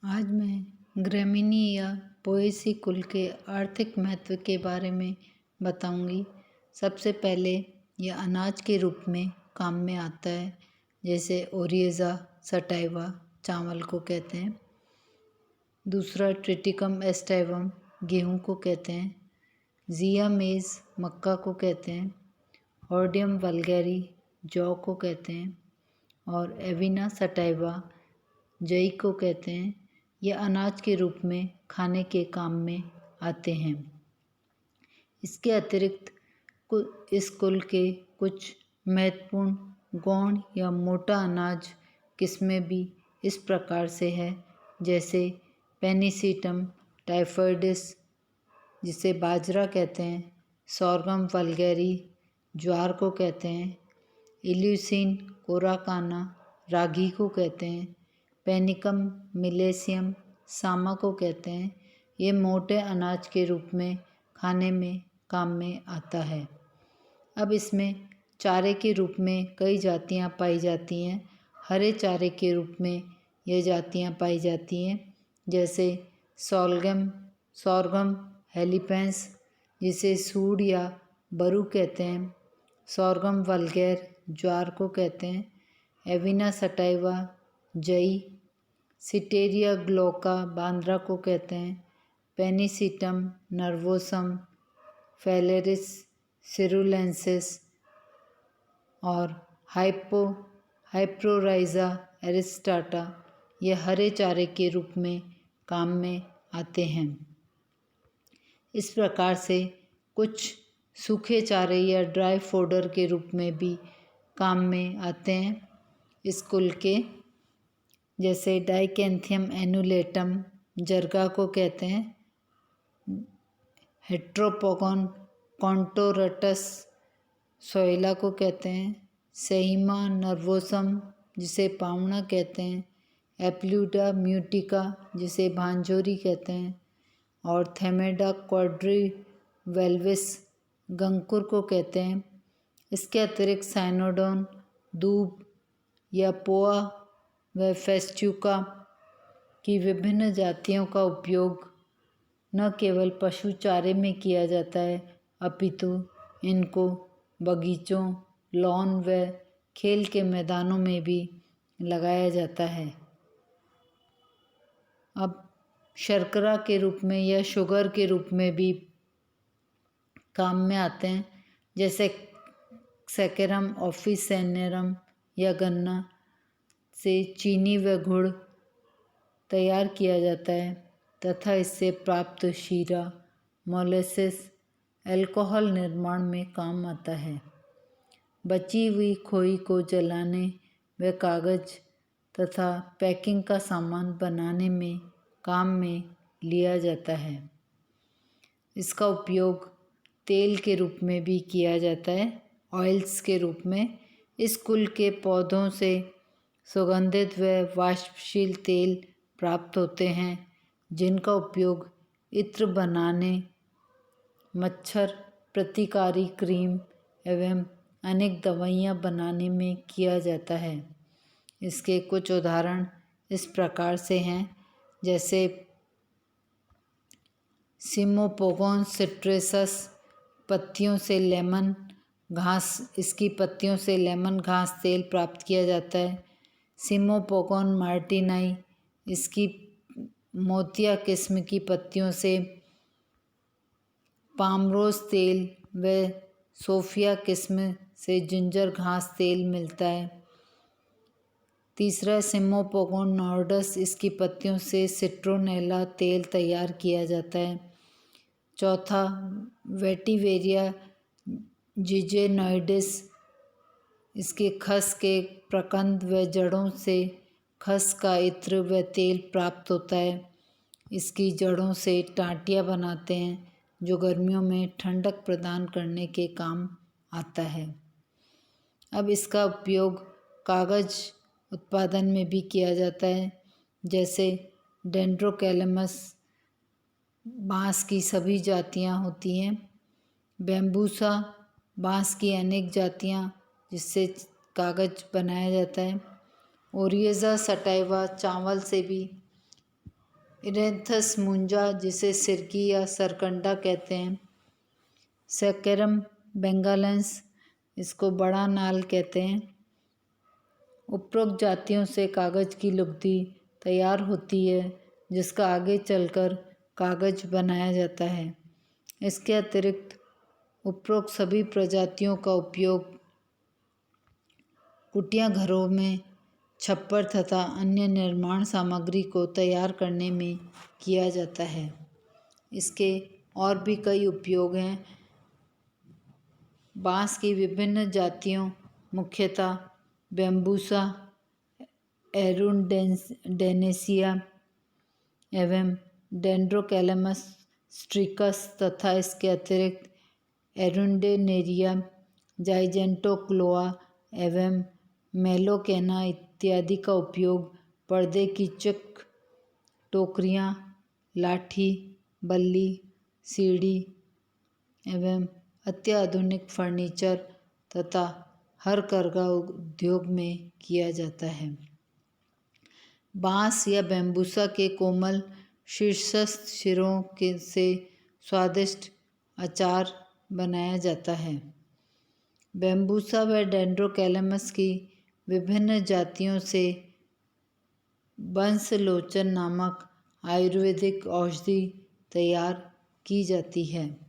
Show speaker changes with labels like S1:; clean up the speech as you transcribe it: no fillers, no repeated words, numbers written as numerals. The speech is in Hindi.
S1: आज मैं ग्रामीणी या पोएसी कुल के आर्थिक महत्व के बारे में बताऊंगी। सबसे पहले यह अनाज के रूप में काम में आता है, जैसे ओरिएज़ा सटाइवा चावल को कहते हैं। दूसरा ट्रिटिकम एस्टाइवम गेहूं को कहते हैं। जिया मेज़ मक्का को कहते हैं। ऑर्डियम वल्गैरी जौ को कहते हैं। और एविना सटाइवा जई को कहते हैं। ये अनाज के रूप में खाने के काम में आते हैं। इसके अतिरिक्त इस कुल के कुछ महत्वपूर्ण गौण या मोटा अनाज किस्में भी इस प्रकार से है, जैसे पेनिसिटम टाइफोइडिस जिसे बाजरा कहते हैं, सोरगम वल्गैरी ज्वार को कहते हैं, इल्यूसिन कोराकाना रागी को कहते हैं, पेनिकम मिलेसियम सामा को कहते हैं। ये मोटे अनाज के रूप में खाने में काम में आता है। अब इसमें चारे के रूप में कई जातियां पाई जाती हैं। हरे चारे के रूप में ये जातियां पाई जाती हैं, जैसे सोरगम हेलिपेंस जिसे सूड या बरू कहते हैं, सोरगम वल्गैर ज्वार को कहते हैं, एविना सटाइवा जई, सिटेरिया ग्लोका बांद्रा को कहते हैं, पेनिसिटम नर्वोसम फेलेरिस सिरुलेंसिस और हाइप्रोराइजा एरिस्टाटा ये हरे चारे के रूप में काम में आते हैं। इस प्रकार से कुछ सूखे चारे या ड्राई फोडर के रूप में भी काम में आते हैं इस कुल के, जैसे डाइकेंथियम एनुलेटम जरगा को कहते हैं, हेट्रोपोगन कॉन्टोरटस सोइला को कहते हैं, सेहिमा नर्वोसम जिसे पावना कहते हैं, एप्ल्यूडा म्यूटिका जिसे भांजोरी कहते हैं, और थेमेडा क्वाड्री वेल्विस गंकुर को कहते हैं। इसके अतिरिक्त साइनोडोन दूब या पोआ व फेस्ट्यूका की विभिन्न जातियों का उपयोग न केवल पशु चारे में किया जाता है, अपितु इनको बगीचों, लॉन व खेल के मैदानों में भी लगाया जाता है। अब शर्करा के रूप में या शुगर के रूप में भी काम में आते हैं, जैसे सैकेरम ऑफिसेनेरम या गन्ना से चीनी व गुड़ तैयार किया जाता है तथा इससे प्राप्त शीरा मोलेसिस अल्कोहल निर्माण में काम आता है। बची हुई खोई को जलाने व कागज तथा पैकिंग का सामान बनाने में काम में लिया जाता है। इसका उपयोग तेल के रूप में भी किया जाता है, ऑयल्स के रूप में। इस कुल के पौधों से सुगंधित व वाष्पशील तेल प्राप्त होते हैं, जिनका उपयोग इत्र बनाने, मच्छर प्रतिकारी क्रीम एवं अनेक दवाइयाँ बनाने में किया जाता है। इसके कुछ उदाहरण इस प्रकार से हैं, जैसे सिमोपोगोन सिट्रेसस पत्तियों से लेमन घास, इसकी पत्तियों से लेमन घास तेल प्राप्त किया जाता है। सिमोपोगोन मार्टिनाई, इसकी मोतिया किस्म की पत्तियों से पामरोस तेल व सोफिया किस्म से जिंजर घास तेल मिलता है। तीसरा सिमोपोगोन नॉर्डस, इसकी पत्तियों से सिट्रोनेला तेल तैयार किया जाता है। चौथा वेटिवेरिया जिजेनॉइडिस, इसके खस के प्रकंद व जड़ों से खस का इत्र व तेल प्राप्त होता है। इसकी जड़ों से टाटियाँ बनाते हैं, जो गर्मियों में ठंडक प्रदान करने के काम आता है। अब इसका उपयोग कागज़ उत्पादन में भी किया जाता है, जैसे डेंड्रोकैलेमस बाँस की सभी जातियाँ होती हैं, बैम्बूसा बाँस की अनेक जातियाँ जिससे कागज़ बनाया जाता है, ओरिएज़ा सटाइवा चावल से भी इरेंथस मुंजा, जिसे सिरकी या सरकंडा कहते हैं। सैकेरम बेंगालेंस, इसको बड़ा नाल कहते हैं। उपरोक्त जातियों से कागज़ की लुगदी तैयार होती है, जिसका आगे चलकर कागज़ बनाया जाता है। इसके अतिरिक्त उपरोक्त सभी प्रजातियों का उपयोग कुटिया घरों में छप्पर तथा अन्य निर्माण सामग्री को तैयार करने में किया जाता है। इसके और भी कई उपयोग हैं। बांस की विभिन्न जातियों, मुख्यतः बैम्बूसा एरुंडेनेसिया एवं डेंड्रोकैलेमस स्ट्रिकस तथा इसके अतिरिक्त एरुंडेनेरिया, जाइजेंटोक्लोआ एवं मेलोकेना इत्यादि का उपयोग पर्दे की चक, टोकरियाँ, लाठी, बल्ली, सीढ़ी एवं अत्याधुनिक फर्नीचर तथा हथकरघा उद्योग में किया जाता है। बांस या बैम्बूसा के कोमल शीर्षस्थ सिरों से स्वादिष्ट अचार बनाया जाता है। बैम्बूसा व डेंड्रोकैलेमस की विभिन्न जातियों से बंसलोचन नामक आयुर्वेदिक औषधि तैयार की जाती है।